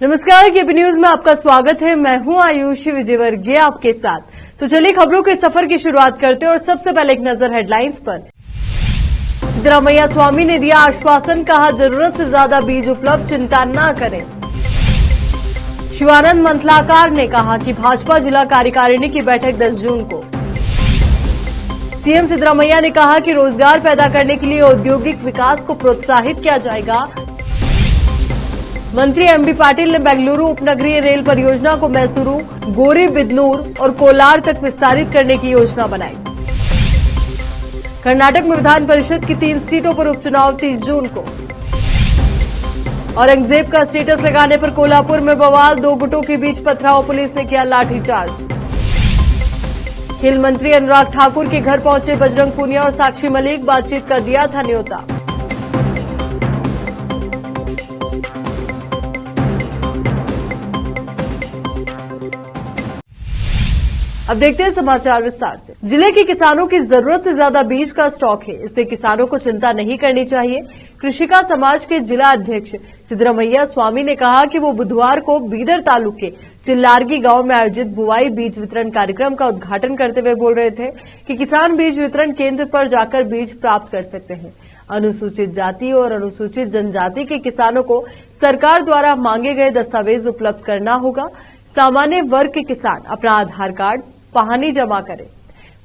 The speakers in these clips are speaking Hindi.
नमस्कार, केपी न्यूज में आपका स्वागत है। मैं हूं आयुषी विजयवर्गीय आपके साथ। तो चलिए खबरों के सफर की शुरुआत करते हैं और सबसे पहले एक नजर हेडलाइंस पर। सिद्धरामैया स्वामी ने दिया आश्वासन, कहा जरूरत से ज्यादा बीज उपलब्ध, चिंता न करें। शिवानंद मंथलाकार ने कहा कि भाजपा जिला कार्यकारिणी की बैठक 10 जून को। सीएम सिद्धरामैया ने कहा कि रोजगार पैदा करने के लिए औद्योगिक विकास को प्रोत्साहित किया जाएगा। मंत्री एमबी पाटिल ने बेंगलुरु उपनगरीय रेल परियोजना को मैसूरू, गौरीबिदनूर और कोलार तक विस्तारित करने की योजना बनाई। कर्नाटक में विधान परिषद की 3 सीटों पर उपचुनाव 30 जून को। औरंगजेब का स्टेटस लगाने पर कोल्हापुर में बवाल, 2 गुटों के बीच पथराव, पुलिस ने किया लाठीचार्ज। खेल मंत्री अनुराग ठाकुर के घर पहुंचे बजरंग पूनिया और साक्षी मलिक, बातचीत का दिया था न्योता। अब देखते हैं समाचार विस्तार से। जिले के किसानों की जरूरत से ज्यादा बीज का स्टॉक है, इसलिए किसानों को चिंता नहीं करनी चाहिए। कृषिका समाज के जिला अध्यक्ष सिद्धरामैया स्वामी ने कहा कि वो बुधवार को बीदर तालुक के चिल्लारगी गांव में आयोजित बुआई बीज वितरण कार्यक्रम का उद्घाटन करते हुए बोल रहे थे कि किसान बीज वितरण केंद्र पर जाकर बीज प्राप्त कर सकते हैं। अनुसूचित जाति और अनुसूचित जनजाति के किसानों को सरकार द्वारा मांगे गए दस्तावेज उपलब्ध करना होगा। सामान्य वर्ग के किसान अपना आधार कार्ड, पहानी जमा करें।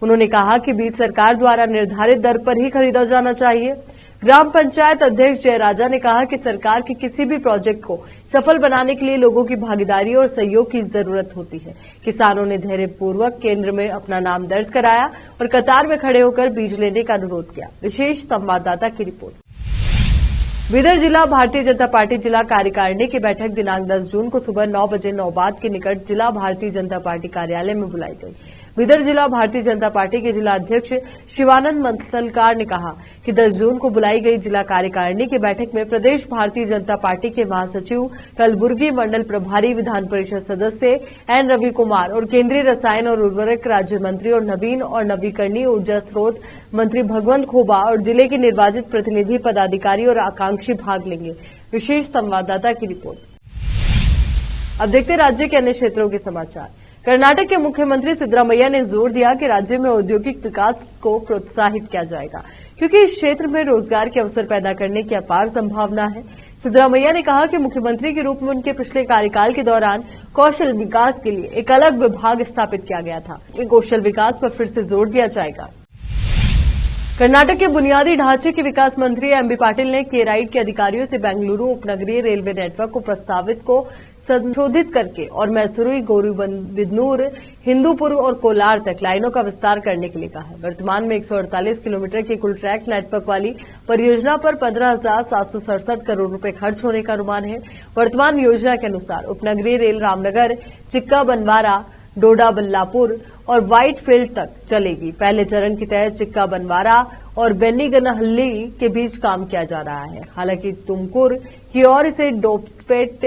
उन्होंने कहा कि बीज सरकार द्वारा निर्धारित दर पर ही खरीदा जाना चाहिए। ग्राम पंचायत अध्यक्ष जयराजा ने कहा कि सरकार के किसी भी प्रोजेक्ट को सफल बनाने के लिए लोगों की भागीदारी और सहयोग की जरूरत होती है। किसानों ने धैर्यपूर्वक केंद्र में अपना नाम दर्ज कराया और कतार में खड़े होकर बीज लेने का अनुरोध किया। विशेष संवाददाता की रिपोर्ट। बीदर जिला भारतीय जनता पार्टी जिला कार्यकारिणी की बैठक दिनांक 10 जून को सुबह 9 बजे नौबाद के निकट जिला भारतीय जनता पार्टी कार्यालय में बुलाई गई। बीदर जिला भारतीय जनता पार्टी के जिला अध्यक्ष शिवानंद मंथलकार ने कहा कि 10 जून को बुलाई गई जिला कार्यकारिणी की बैठक में प्रदेश भारतीय जनता पार्टी के महासचिव, कलबुर्गी मंडल प्रभारी, विधान परिषद सदस्य एन रवि कुमार और केंद्रीय रसायन और उर्वरक राज्य मंत्री और नवीन और नवीकरणीय ऊर्जा स्रोत मंत्री भगवंत खोबा और जिले के निर्वाचित प्रतिनिधि, पदाधिकारी और आकांक्षी भाग लेंगे। विशेष संवाददाता की रिपोर्ट। अब देखते राज्य के अन्य क्षेत्रों के समाचार। कर्नाटक के मुख्यमंत्री सिद्धरामैया ने जोर दिया कि राज्य में औद्योगिक विकास को प्रोत्साहित किया जाएगा, क्योंकि इस क्षेत्र में रोजगार के अवसर पैदा करने की अपार संभावना है। सिद्धरामैया ने कहा कि मुख्यमंत्री के रूप में उनके पिछले कार्यकाल के दौरान कौशल विकास के लिए एक अलग विभाग स्थापित किया गया था। कौशल विकास पर फिर से जोर दिया जाएगा। कर्नाटक के बुनियादी ढांचे के विकास मंत्री एमबी पाटिल ने केराइड के अधिकारियों से बेंगलुरु उपनगरीय रेलवे नेटवर्क को प्रस्तावित को संशोधित करके और मैसूरू, गौरीबिदनूर, हिंदूपुर और कोलार तक लाइनों का विस्तार करने के लिए कहा है। वर्तमान में 148 किलोमीटर की कुल ट्रैक नेटवर्क वाली परियोजना पर 15,767 करोड़ रुपए खर्च होने का अनुमान है। वर्तमान योजना के अनुसार उपनगरीय रेल रामनगर, चिक्का बनवारा, डोडा बल्लापुर और व्हाइट फील्ड तक चलेगी। पहले चरण के तहत चिक्का बनवारा और बेन्नीगनहल्ली के बीच काम किया जा रहा है। हालांकि तुमकुर की ओर इसे डोपस्पेट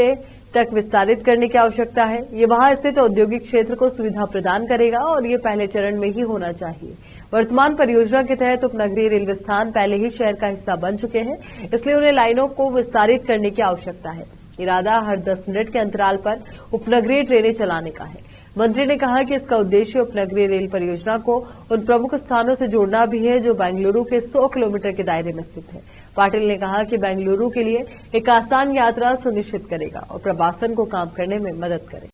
तक विस्तारित करने की आवश्यकता है। ये वहां स्थित औद्योगिक क्षेत्र को सुविधा प्रदान करेगा और ये पहले चरण में ही होना चाहिए। वर्तमान परियोजना के तहत उपनगरीय रेलवे स्थान पहले ही शहर का हिस्सा बन चुके हैं, इसलिए उन्हें लाइनों को विस्तारित करने की आवश्यकता है। इरादा हर 10 मिनट के अंतराल पर उपनगरीय ट्रेनें चलाने का है। मंत्री ने कहा कि इसका उद्देश्य उपनगरीय रेल परियोजना को उन प्रमुख स्थानों से जोड़ना भी है जो बेंगलुरु के 100 किलोमीटर के दायरे में स्थित है। पाटिल ने कहा कि बेंगलुरु के लिए एक आसान यात्रा सुनिश्चित करेगा और प्रवासन को काम करने में मदद करेगा।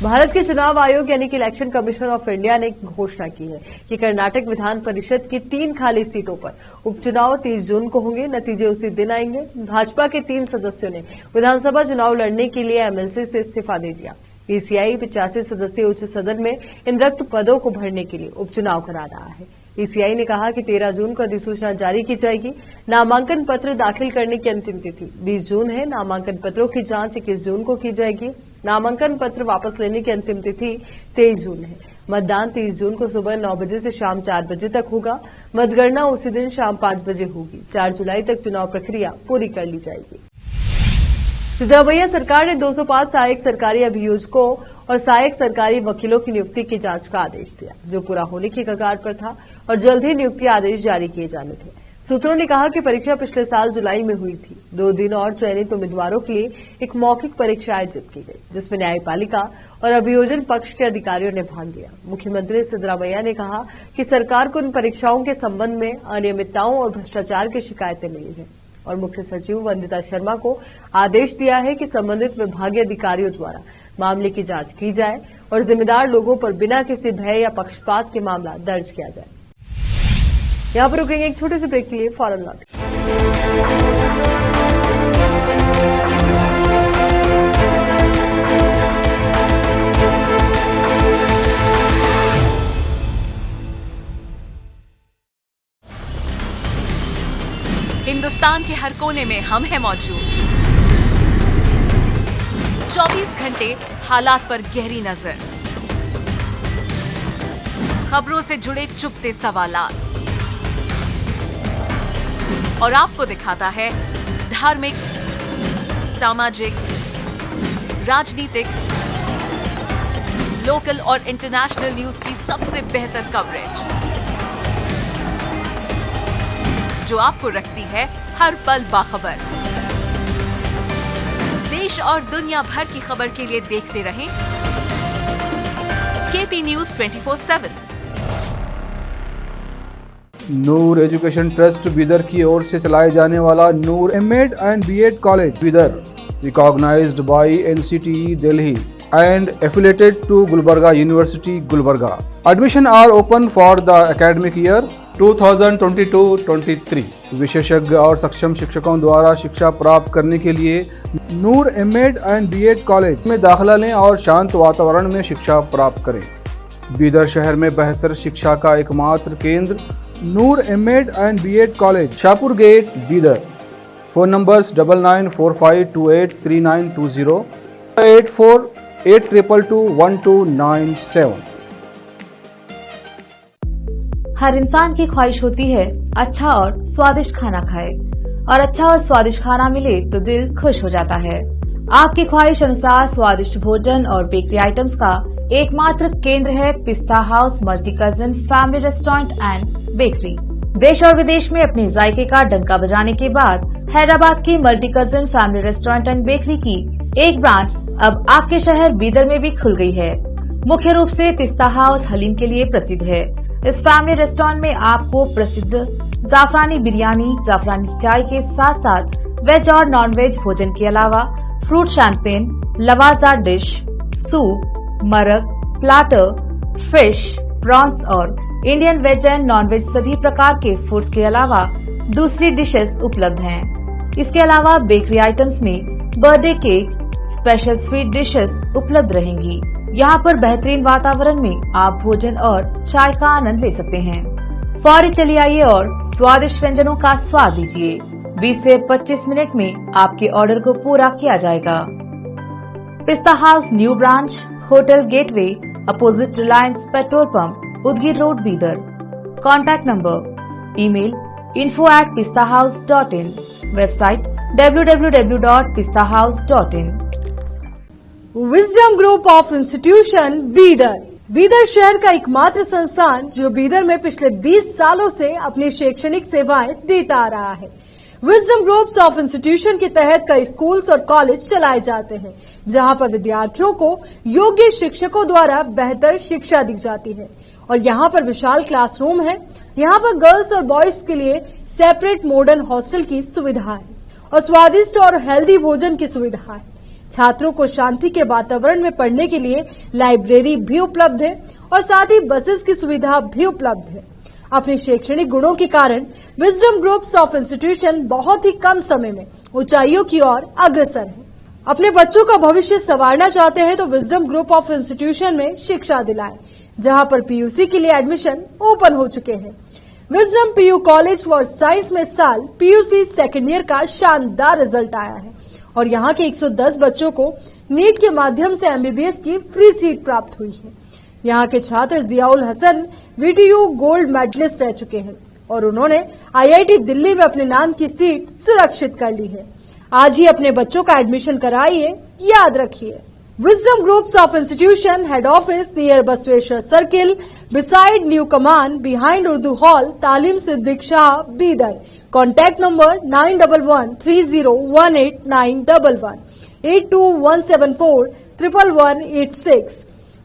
भारत के चुनाव आयोग यानी कि इलेक्शन कमीशन ऑफ इंडिया ने घोषणा की है कि कर्नाटक विधान परिषद की 3 खाली सीटों पर उपचुनाव 30 जून को होंगे। नतीजे उसी दिन आएंगे। भाजपा के 3 सदस्यों ने विधानसभा चुनाव लड़ने के लिए एमएलसी से इस्तीफा दे दिया। पीसीआई 85 सदस्यीय उच्च सदन में इन रिक्त पदों को भरने के लिए उपचुनाव करा रहा है। पीसीआई ने कहा कि 13 जून को अधिसूचना जारी की जाएगी। नामांकन पत्र दाखिल करने की अंतिम तिथि 20 जून है। नामांकन पत्रों की जांच 21 जून को की जाएगी। नामांकन पत्र वापस लेने की अंतिम तिथि 23 जून है। मतदान 30 जून को सुबह 9 बजे से शाम 4 बजे तक होगा। मतगणना उसी दिन शाम 5 बजे होगी। 4 जुलाई तक चुनाव प्रक्रिया पूरी कर ली जाएगी। सिद्धरामैया सरकार ने 205 सहायक सरकारी अभियोजकों और सहायक सरकारी वकीलों की नियुक्ति की जांच का आदेश दिया, जो पूरा होने की कगार पर था और जल्द ही नियुक्ति आदेश जारी किए जाने थे। सूत्रों ने कहा कि परीक्षा पिछले साल जुलाई में हुई थी। 2 दिन और चयनित उम्मीदवारों के लिए एक मौखिक परीक्षा आयोजित की गई, जिसमें न्यायपालिका और अभियोजन पक्ष के अधिकारियों ने भाग लिया। मुख्यमंत्री सिद्धरामैया ने कहा कि सरकार को इन परीक्षाओं के संबंध में अनियमितताओं और भ्रष्टाचार की शिकायतें मिली हैं और मुख्य सचिव वंदिता शर्मा को आदेश दिया है कि संबंधित विभागीय अधिकारियों द्वारा मामले की जांच की जाए और जिम्मेदार लोगों पर बिना किसी भय या पक्षपात के मामला दर्ज किया जाए। यहां पर रुकेंगे एक छोटे से ब्रेक के लिए, फौरन लौटें। हिंदुस्तान के हर कोने में हम हैं मौजूद। 24 घंटे हालात पर गहरी नजर, खबरों से जुड़े चुपते सवालात और आपको दिखाता है धार्मिक, सामाजिक, राजनीतिक, लोकल और इंटरनेशनल न्यूज की सबसे बेहतर कवरेज, जो आपको रखती है हर पल बाखबर। देश और दुनिया भर की खबर के लिए देखते रहें KP news 24/7। Noor education trust Bidar की ओर से चलाए जाने वाला Noor MEd and BEd college Bidar, recognised by NCTE Delhi and affiliated to Gulbarga University, Gulbarga. Admission are open for the academic year 2022-23. विशेषज्ञ और सक्षम शिक्षकों द्वारा शिक्षा प्राप्त करने के लिए नूर एमएड एंड बीएड कॉलेज में दाखिला लें और शांत वातावरण में शिक्षा प्राप्त करें। बीदर शहर में बेहतर शिक्षा का एकमात्र केंद्र Noor MEd and BEd college, Shahpur gate, Bidar. Phone numbers 9945283920, 8482221297। हर इंसान की ख्वाहिश होती है अच्छा और स्वादिष्ट खाना खाए, और अच्छा और स्वादिष्ट खाना मिले तो दिल खुश हो जाता है। आपकी ख्वाहिश अनुसार स्वादिष्ट भोजन और बेकरी आइटम्स का एकमात्र केंद्र है पिस्ता house multi cousin family restaurant and bakery. देश और विदेश में अपने जायके का डंका बजाने के बाद हैदराबाद की multi cousin family restaurant and bakery की एक ब्रांच अब आपके शहर बीदर में भी खुल गई है। मुख्य रूप से पिस्ता हाउस हलीम के लिए प्रसिद्ध है। इस फैमिली रेस्टोरेंट में आपको प्रसिद्ध जाफरानी बिरयानी, जाफरानी चाय के साथ साथ वेज और नॉन वेज भोजन के अलावा fruit champagne, Lavazza dish, soup, marag, platter, fish, prawns और Indian veg and non veg सभी प्रकार के फूड्स के अलावा दूसरी डिशेस उपलब्ध हैं। इसके अलावा बेकरी आइटम्स में birthday cake, special sweet dishes उपलब्ध रहेंगी। यहाँ पर बेहतरीन वातावरण में आप भोजन और चाय का आनंद ले सकते हैं। फौरी चलिए आइए और स्वादिष्ट व्यंजनों का स्वाद लीजिए। 20 से 25 मिनट में आपके ऑर्डर को पूरा किया जाएगा। पिस्ता house new branch, hotel gateway, opposite Reliance petrol pump, Udgir road, Bidar. Contact number, email info@pistahouse.in, website www.pistahouse.in। Wisdom group of institution Bidar, Bidar शहर का एकमात्र संस्थान जो बीदर में पिछले 20 सालों से अपनी शैक्षणिक सेवाएं देता आ रहा है। विजडम ग्रुप्स ऑफ इंस्टीट्यूशन के तहत कई स्कूल्स और कॉलेज चलाए जाते हैं, जहां पर विद्यार्थियों को योग्य शिक्षकों द्वारा बेहतर शिक्षा दी जाती है। और यहाँ पर विशाल क्लासरूम है। यहाँ पर गर्ल्स और बॉयज के लिए सेपरेट मॉडर्न हॉस्टल की सुविधा है और स्वादिष्ट और हेल्दी भोजन की सुविधा है। छात्रों को शांति के वातावरण में पढ़ने के लिए लाइब्रेरी भी उपलब्ध है और साथ ही बसेस की सुविधा भी उपलब्ध है। अपने शैक्षणिक गुणों के कारण विजडम ग्रुप्स ऑफ इंस्टीट्यूशन बहुत ही कम समय में ऊंचाइयों की ओर अग्रसर है। अपने बच्चों का भविष्य संवारना चाहते हैं तो विजडम ग्रुप ऑफ इंस्टीट्यूशन में शिक्षा दिलाएं, जहां पर पीयूसी के लिए एडमिशन ओपन हो चुके हैं। Wisdom PU college for science में इस साल पीयूसी सेकेंड ईयर का शानदार रिजल्ट आया है और यहाँ के 110 बच्चों को नीट के माध्यम से एमबीबीएस की फ्री सीट प्राप्त हुई है। यहाँ के छात्र Ziaul Hasan VTU gold medalist रह चुके हैं और उन्होंने आईआईटी दिल्ली में अपने नाम की सीट सुरक्षित कर ली है। आज ही अपने बच्चों का एडमिशन कराइए, याद रखिए। Wisdom groups of institution head office near Basaveshwar circle, beside new Kaman, behind Urdu hall, Taleem Siddiq Shah, Bidar. Contact number 9113018911, 8217411186,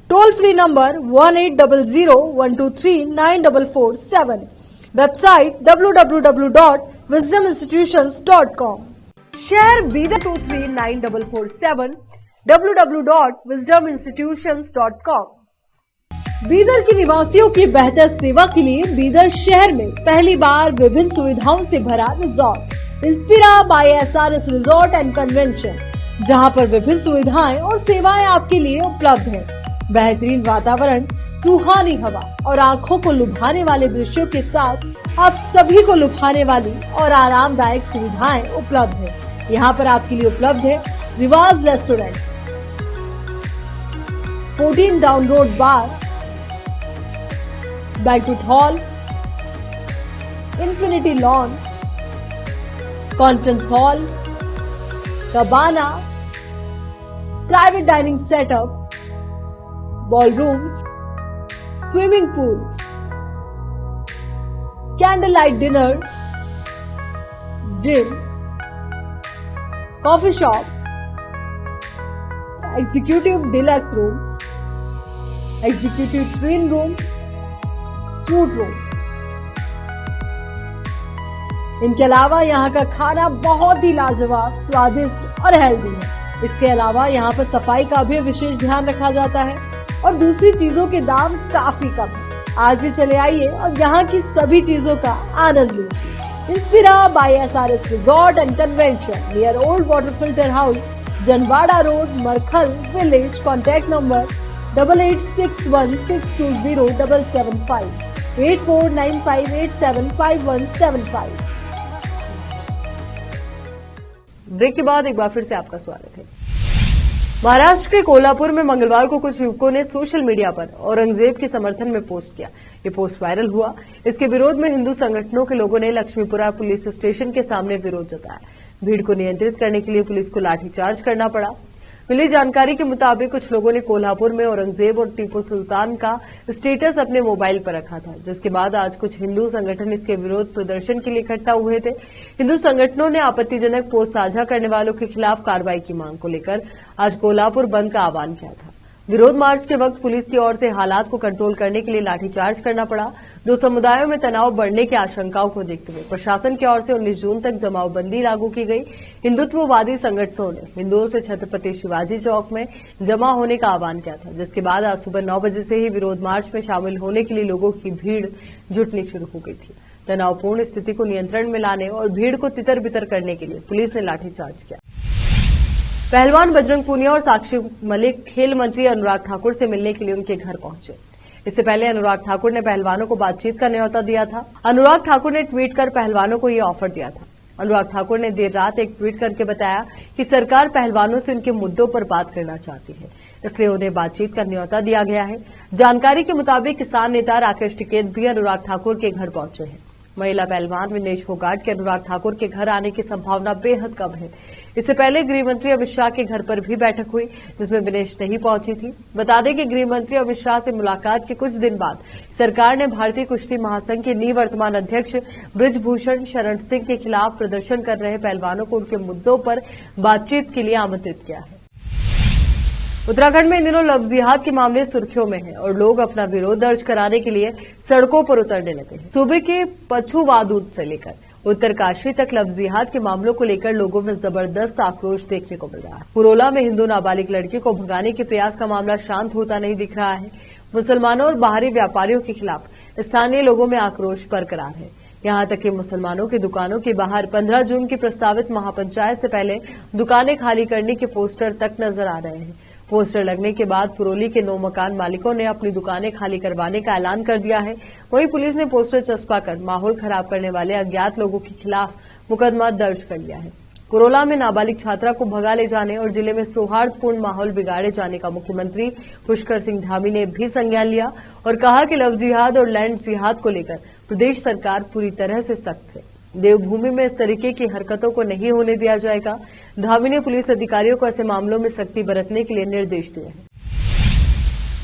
toll free number 180012394447, website www.wisdominstitutions.com। शहर बीदर 239447, www.wisdominstitutions.com। बीदर के निवासियों की बेहतर सेवा के लिए बीदर शहर में पहली बार विभिन्न सुविधाओं से भरा resort Inspira by SRS resort and convention, जहां पर विभिन्न सुविधाएं और सेवाएं आपके लिए उपलब्ध है। बेहतरीन वातावरण, सुहानी हवा और आंखों को लुभाने वाले दृश्यों के साथ आप सभी को लुभाने वाली और आरामदायक सुविधाएं उपलब्ध है। यहाँ पर आपके लिए उपलब्ध है Riwaaz restaurant, 14 down road bar, banquet hall, infinity lawn, conference hall, cabana, private dining setup, ballrooms, swimming pool, candle light dinner, gym, coffee shop, executive deluxe room, executive twin room, suite room. इनके अलावा यहाँ का खाना बहुत ही लाजवाब, स्वादिष्ट और हेल्दी है। इसके अलावा यहाँ पर सफाई का भी विशेष ध्यान रखा जाता है और दूसरी चीजों के दाम काफी कम है। आज ही चले आइए और यहाँ की सभी चीजों का आनंद लीजिए। Inspira by SRS resort and convention, near old water filter house, Janwada road, Markhal village. Contact number 8861620775, 8495875175। Break के बाद एक बार फिर से आपका स्वागत है। महाराष्ट्र के कोल्हापुर में मंगलवार को कुछ युवकों ने सोशल मीडिया पर औरंगजेब के समर्थन में पोस्ट किया। ये पोस्ट वायरल हुआ। इसके विरोध में हिंदू संगठनों के लोगों ने लक्ष्मीपुरा पुलिस स्टेशन के सामने विरोध जताया। भीड़ को नियंत्रित करने के लिए पुलिस को लाठीचार्ज करना पड़ा। मिली जानकारी के मुताबिक कुछ लोगों ने कोल्हापुर में औरंगजेब और टीपू सुल्तान का स्टेटस अपने मोबाइल पर रखा था, जिसके बाद आज कुछ हिंदू संगठन इसके विरोध प्रदर्शन के लिए इकट्ठा हुए थे। हिंदू संगठनों ने आपत्तिजनक पोस्ट साझा करने वालों के खिलाफ कार्रवाई की मांग को लेकर आज कोल्हापुर बंद का आह्वान किया था। विरोध मार्च के वक्त पुलिस की ओर से हालात को कंट्रोल करने के लिए लाठीचार्ज करना पड़ा। दो समुदायों में तनाव बढ़ने की आशंकाओं को देखते हुए प्रशासन की ओर से 19 जून तक जमावबंदी लागू की गई। हिंदुत्ववादी संगठनों ने हिंदुओं से छत्रपति शिवाजी चौक में जमा होने का आह्वान किया था, जिसके बाद आज सुबह 9 बजे से ही विरोध मार्च में शामिल होने के लिए लोगों की भीड़ जुटनी शुरू हो गई थी। तनावपूर्ण स्थिति को नियंत्रण में लाने और भीड़ को तितर बितर करने के लिए पुलिस ने लाठीचार्ज किया। पहलवान बजरंग पूनिया और साक्षी मलिक खेल मंत्री अनुराग ठाकुर से मिलने के लिए उनके घर पहुंचे। इससे पहले अनुराग ठाकुर ने पहलवानों को बातचीत का न्योता दिया था। अनुराग ठाकुर ने ट्वीट कर पहलवानों को ये ऑफर दिया था। अनुराग ठाकुर ने देर रात एक ट्वीट करके बताया कि सरकार पहलवानों से उनके मुद्दों पर बात करना चाहती है, इसलिए उन्हें बातचीत का न्योता दिया गया है। जानकारी के मुताबिक किसान नेता राकेश टिकैत भी अनुराग ठाकुर के घर पहुंचे हैं। महिला पहलवान विनेश फोगाट के अनुराग ठाकुर के घर आने की संभावना बेहद कम है। इससे पहले गृह मंत्री अमित शाह के घर पर भी बैठक हुई, जिसमें विनेश नहीं पहुंची थी। बता दें कि गृह मंत्री अमित शाह से मुलाकात के कुछ दिन बाद सरकार ने भारतीय कुश्ती महासंघ के निवर्तमान अध्यक्ष बृजभूषण शरण सिंह के खिलाफ प्रदर्शन कर रहे पहलवानों को उनके मुद्दों पर बातचीत के लिए आमंत्रित किया है। उत्तराखंड में इन दिनों लव जिहाद के मामले सुर्खियों में हैं और लोग अपना विरोध दर्ज कराने के लिए सड़कों पर उतरने लगे हैं। सूबे के पछुवादूत से लेकर उत्तरकाशी तक लव जिहाद के मामलों को लेकर लोगों में जबरदस्त आक्रोश देखने को मिल रहा है। पुरोला में हिंदू नाबालिग लड़की को भगाने के प्रयास का मामला शांत होता नहीं दिख रहा है। मुसलमानों और बाहरी व्यापारियों के खिलाफ स्थानीय लोगों में आक्रोश बरकरार है। यहां तक कि मुसलमानों की दुकानों के बाहर 15 जून की प्रस्तावित महापंचायत से पहले दुकानें खाली करने के पोस्टर तक नजर आ रहे हैं। पोस्टर लगने के बाद पुरोली के 9 मकान मालिकों ने अपनी दुकानें खाली करवाने का ऐलान कर दिया है। वहीं पुलिस ने पोस्टर चस्पा कर माहौल खराब करने वाले अज्ञात लोगों के खिलाफ मुकदमा दर्ज कर लिया है। कुरोला में नाबालिग छात्रा को भगा ले जाने और जिले में सौहार्दपूर्ण माहौल बिगाड़े जाने का मुख्यमंत्री पुष्कर सिंह धामी ने भी संज्ञान लिया और कहा कि लव जिहाद और लैंड जिहाद को लेकर प्रदेश सरकार पूरी तरह से सख्त है। देवभूमि में इस तरीके की हरकतों को नहीं होने दिया जाएगा। धामी ने पुलिस अधिकारियों को ऐसे मामलों में सख्ती बरतने के लिए निर्देश दिए हैं।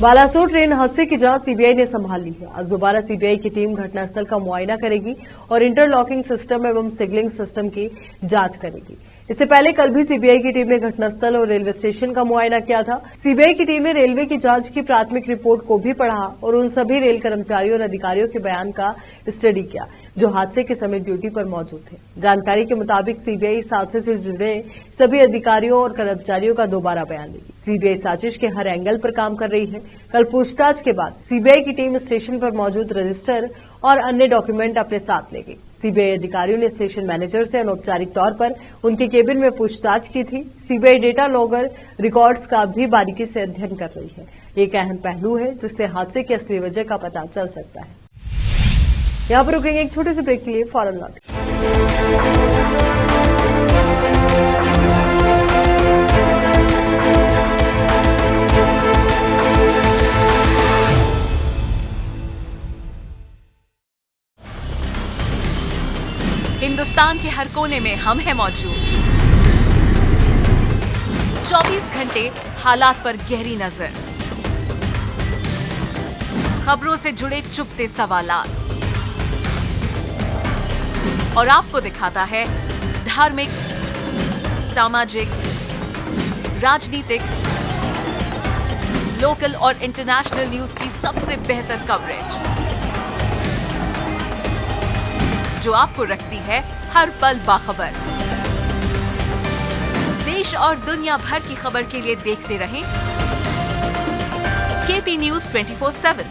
बालासोर ट्रेन हादसे की जांच सीबीआई ने संभाल ली है। आज दोबारा सीबीआई की टीम घटनास्थल का मुआयना करेगी और इंटरलॉकिंग सिस्टम एवं सिग्नलिंग सिस्टम की जांच करेगी। इससे पहले कल भी सीबीआई की टीम ने घटनास्थल और रेलवे स्टेशन का मुआयना किया था। सीबीआई की टीम ने रेलवे की जांच की प्राथमिक रिपोर्ट को भी पढ़ा और उन सभी रेल कर्मचारियों और अधिकारियों के बयान का स्टडी किया जो हादसे के समय ड्यूटी पर मौजूद थे। जानकारी के मुताबिक सीबीआई इस हादसे से जुड़े सभी अधिकारियों और कर्मचारियों का दोबारा बयान लेगी। सीबीआई साजिश के हर एंगल पर काम कर रही है। कल पूछताछ के बाद सीबीआई की टीम स्टेशन पर मौजूद रजिस्टर और अन्य डॉक्यूमेंट अपने साथ ले गई। सीबीआई अधिकारियों ने स्टेशन मैनेजर से अनौपचारिक तौर पर उनके केबिन में पूछताछ की थी। सीबीआई डेटा लॉगर रिकॉर्ड्स का भी बारीकी से अध्ययन कर रही है। एक अहम पहलू है जिससे हादसे की असली वजह का पता चल सकता है। यहाँ पर रुकेंगे एक छोटे से ब्रेक के लिए, फौरन लौट। हिंदुस्तान के हर कोने में हम हैं मौजूद। 24 घंटे हालात पर गहरी नजर, खबरों से जुड़े चुपते सवालात और आपको दिखाता है धार्मिक, सामाजिक, राजनीतिक, लोकल और इंटरनेशनल न्यूज की सबसे बेहतर कवरेज जो आपको रखती है हर पल बाखबर। देश और दुनिया भर की खबर के लिए देखते रहें KP news 24/7।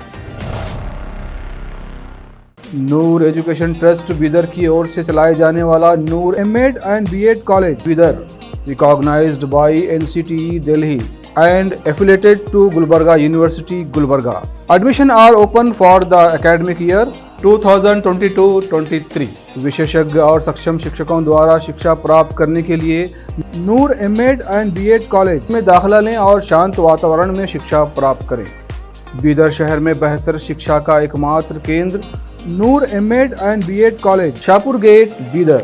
Noor education trust Bidar की ओर से चलाए जाने वाला Noor MEd and BEd college Bidar, recognised by NCTE Delhi and affiliated to Gulbarga University, Gulbarga. Admission are open for the academic year 2022-23. विशेषज्ञ और सक्षम शिक्षकों द्वारा शिक्षा प्राप्त करने के लिए नूर एमएड एंड बीएड कॉलेज में दाखिला लें और शांत वातावरण में शिक्षा प्राप्त करें। बीदर शहर में बेहतर शिक्षा का एकमात्र केंद्र Noor MEd and BEd college, Shahpur gate, Bidar.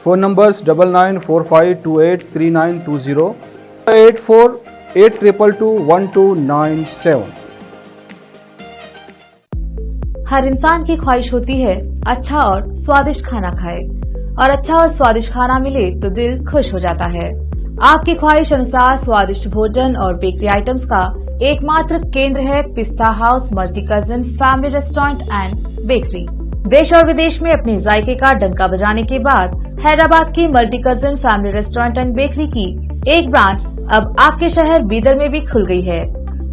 Phone numbers 9945283920, 8482221297। हर इंसान की ख्वाहिश होती है अच्छा और स्वादिष्ट खाना खाए, और अच्छा और स्वादिष्ट खाना मिले तो दिल खुश हो जाता है। आपकी ख्वाहिश अनुसार स्वादिष्ट भोजन और बेकरी आइटम्स का एकमात्र केंद्र है पिस्ता house multi cousin family restaurant and bakery. देश और विदेश में अपने जायके का डंका बजाने के बाद हैदराबाद की multi cousin family restaurant and bakery की एक ब्रांच अब आपके शहर बीदर में भी खुल गई है।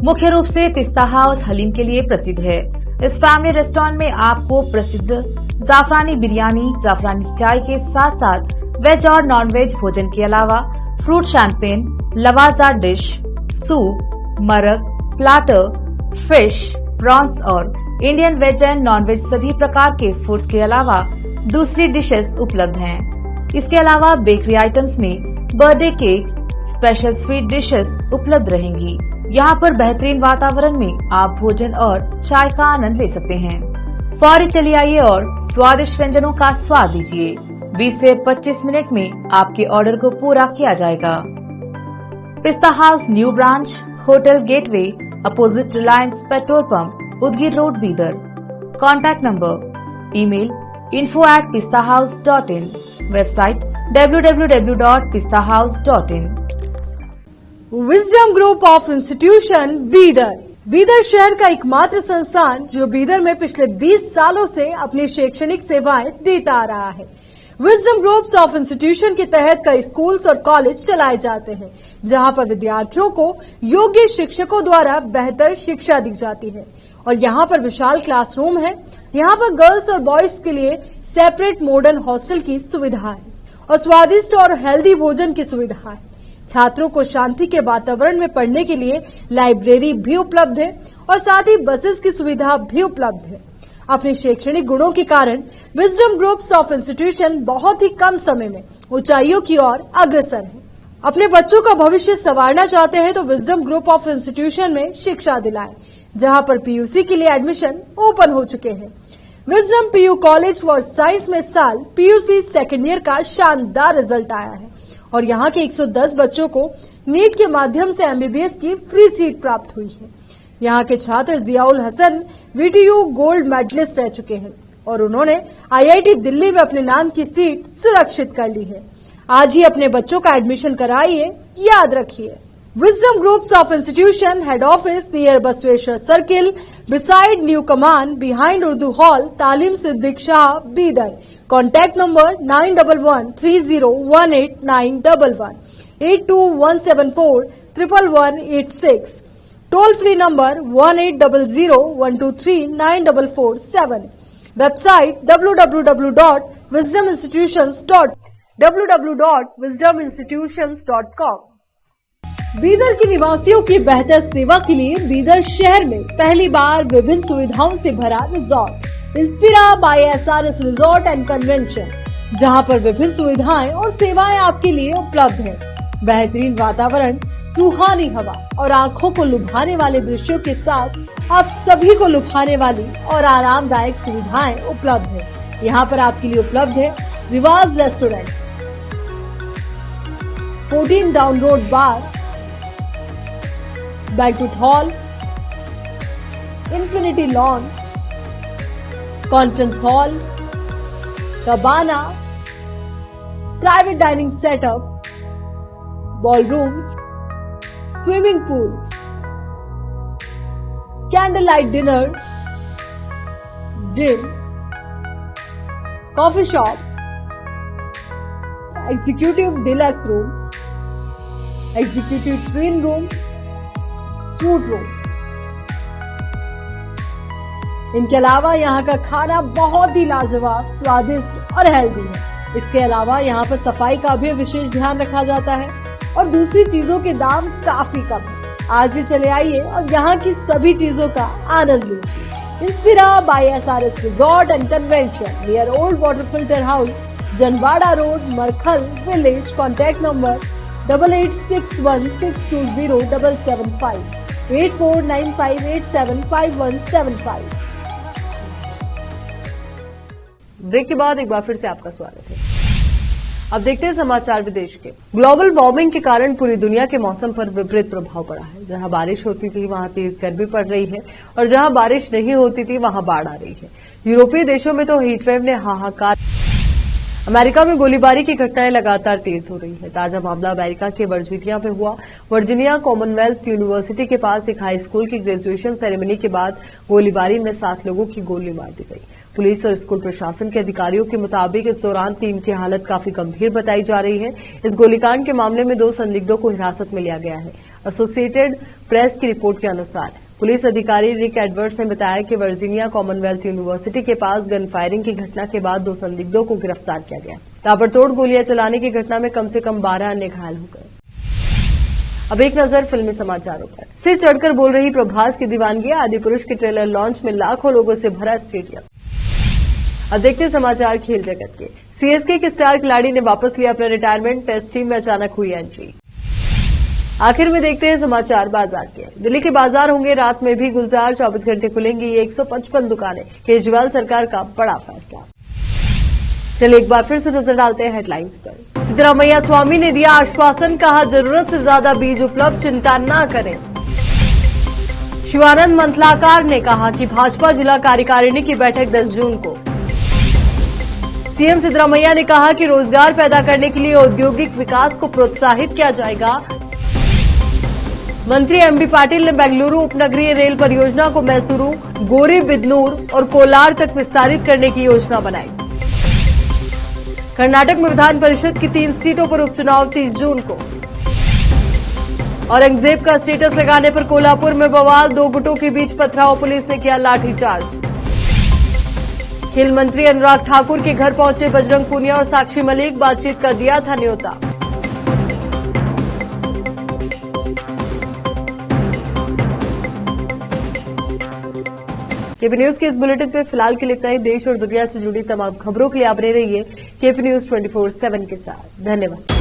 मुख्य रूप से पिस्ता हाउस हलीम के लिए प्रसिद्ध है। इस फैमिली रेस्टोरेंट में आपको प्रसिद्ध जाफरानी बिरयानी, जाफरानी चाय के साथ साथ वेज और नॉन वेज भोजन के अलावा fruit champagne, Lavazza dish, soup, marag, platter, fish, prawns और Indian veg and non veg सभी प्रकार के फूड्स के अलावा दूसरी डिशेस उपलब्ध हैं। इसके अलावा बेकरी आइटम्स में birthday cake, special sweet dishes उपलब्ध रहेंगी। यहाँ पर बेहतरीन वातावरण में आप भोजन और चाय का आनंद ले सकते हैं। फौरी चलिए आइए और स्वादिष्ट व्यंजनों का स्वाद लीजिए। 20 से 25 मिनट में आपके ऑर्डर को पूरा किया जाएगा। पिस्ता house new branch, hotel gateway, opposite Reliance petrol pump, Udgir road, Bidar. Contact number, email info@pistahouse.in, website www.pistahouse.in। Wisdom group of institution Bidar, Bidar शहर का एकमात्र संस्थान जो बीदर में पिछले 20 सालों से अपनी शैक्षणिक सेवाएं देता आ रहा है। विजडम ग्रुप्स ऑफ इंस्टीट्यूशन के तहत कई स्कूल्स और कॉलेज चलाए जाते हैं, जहां पर विद्यार्थियों को योग्य शिक्षकों द्वारा बेहतर शिक्षा दी जाती है। और यहाँ पर विशाल क्लासरूम है। यहाँ पर गर्ल्स और बॉयज के लिए सेपरेट मॉडर्न हॉस्टल की सुविधा है और स्वादिष्ट और हेल्दी भोजन की सुविधा है। छात्रों को शांति के वातावरण में पढ़ने के लिए लाइब्रेरी भी उपलब्ध है और साथ ही बसेस की सुविधा भी उपलब्ध है। अपने शैक्षणिक गुणों के कारण विजडम ग्रुप्स ऑफ इंस्टीट्यूशन बहुत ही कम समय में ऊंचाइयों की ओर अग्रसर है। अपने बच्चों का भविष्य संवारना चाहते हैं तो विजडम ग्रुप ऑफ इंस्टीट्यूशन में शिक्षा दिलाएं, जहां पर पीयूसी के लिए एडमिशन ओपन हो चुके हैं। Wisdom PU college for science में साल पीयूसी सेकेंड ईयर का शानदार रिजल्ट आया है और यहाँ के 110 बच्चों को नीट के माध्यम से एमबीबीएस की फ्री सीट प्राप्त हुई है। यहाँ के छात्र Ziaul Hasan VTU gold medalist रह चुके हैं और उन्होंने IIT दिल्ली में अपने नाम की सीट सुरक्षित कर ली है। आज ही अपने बच्चों का एडमिशन कराइए, याद रखिए। Wisdom Groups of Institution Head Office near Basweshwar Circle beside New Command behind Urdu Hall, Talim Siddiq Shah, Bidar. Contact number 9113018911 82174 11186. Toll free number 1800-123-9447. Website www.wisdominstitutions.com. Bidar के निवासियों की बेहतर सेवा के लिए बीदर शहर में पहली बार विभिन्न सुविधाओं से भरा resort Inspira by SRS resort and convention, जहां पर विभिन्न सुविधाएं और सेवाएं आपके लिए उपलब्ध हैं। बेहतरीन वातावरण, सुहानी हवा और आंखों को लुभाने वाले दृश्यों के साथ आप सभी को लुभाने वाली और आरामदायक सुविधाएं उपलब्ध है। यहाँ पर आपके लिए उपलब्ध है Riwaaz restaurant, 14 down road bar, banquet hall, infinity lawn, conference hall, cabana, private dining setup, ballrooms, swimming pool, candle light dinner, gym, coffee shop, executive deluxe room, executive twin room, suite room. इनके अलावा यहाँ का खाना बहुत ही लाजवाब, स्वादिष्ट और हेल्दी है। इसके अलावा यहाँ पर सफाई का भी विशेष ध्यान रखा जाता है और दूसरी चीजों के दाम काफी कम है। आज ही चले आइए और यहाँ की सभी चीजों का आनंद लीजिए। Inspira by SRS resort and convention near old water filter house, Janwada road, Markhal village. Contact number 8861620775 8495875175। Break के बाद एक बार फिर से आपका स्वागत है। अब देखते हैं समाचार विदेश के। ग्लोबल वार्मिंग के कारण पूरी दुनिया के मौसम पर विपरीत प्रभाव पड़ा है। जहां बारिश होती थी वहां तेज गर्मी पड़ रही है और जहां बारिश नहीं होती थी वहां बाढ़ आ रही है। यूरोपीय देशों में तो हीटवेव ने हाहाकार। अमेरिका में गोलीबारी की घटनाएं लगातार तेज हो रही है। ताजा मामला अमेरिका के वर्जीनिया में हुआ। वर्जीनिया कॉमनवेल्थ यूनिवर्सिटी के पास एक हाई स्कूल की ग्रेजुएशन सेरेमनी के बाद गोलीबारी में 7 लोगों की गोली मार दी गई। पुलिस और स्कूल प्रशासन के अधिकारियों के मुताबिक इस दौरान 3 की हालत काफी गंभीर बताई जा रही है। इस गोलीकांड के मामले में 2 संदिग्धों को हिरासत में लिया गया है। एसोसिएटेड प्रेस की रिपोर्ट के अनुसार पुलिस अधिकारी रिक एडवर्ड्स ने बताया कि वर्जीनिया कॉमनवेल्थ यूनिवर्सिटी के पास गन फायरिंग की घटना के बाद 2 संदिग्धों को गिरफ्तार किया गया। ताबड़तोड़ गोलियां चलाने की घटना में कम से कम 12 अन्य घायल हो गए। अब एक नजर फिल्मी समाचारों पर। सिर चढ़कर बोल रही प्रभास की दीवानगी, आदि पुरुष के ट्रेलर लॉन्च में लाखों लोगों से भरा स्टेडियम। अब देखते हैं समाचार खेल जगत के। CSK के स्टार खिलाड़ी ने वापस लिया अपना रिटायरमेंट, टेस्ट टीम में अचानक हुई एंट्री। आखिर में देखते हैं समाचार बाजार के। दिल्ली के बाजार होंगे रात में भी गुलजार, 24 घंटे खुलेंगी ये 155 दुकानें। केजरीवाल सरकार का बड़ा फैसला। चलिए एक बार फिर से नजर डालते हैं हेडलाइंस पर। सिद्धरामैया स्वामी ने दिया आश्वासन, कहा जरूरत से ज्यादा बीज उपलब्ध, चिंता न करें। शिवानंद मंथलाकार ने कहा कि भाजपा जिला कार्यकारिणी की बैठक 10 जून को। सीएम सिद्धरामैया ने कहा कि रोजगार पैदा करने के लिए औद्योगिक विकास को प्रोत्साहित किया जाएगा। मंत्री एमबी पाटिल ने बेंगलुरु उपनगरीय रेल परियोजना को मैसूरू, गोरी बिदनूर और कोलार तक विस्तारित करने की योजना बनाई। कर्नाटक में विधान परिषद की 3 सीटों पर उपचुनाव 30 जून को। औरंगजेब का स्टेटस लगाने पर कोल्हापुर में बवाल, 2 गुटों के बीच पथराव, पुलिस ने किया लाठीचार्ज। खेल मंत्री अनुराग ठाकुर के घर पहुंचे बजरंग पूनिया और साक्षी मलिक, बातचीत का दिया था न्योता। केपी न्यूज के इस बुलेटिन पे फिलहाल के लिए इतना ही। देश और दुनिया से जुड़ी तमाम खबरों के लिए आप बने रहिए केपी न्यूज 24/7 के साथ। धन्यवाद।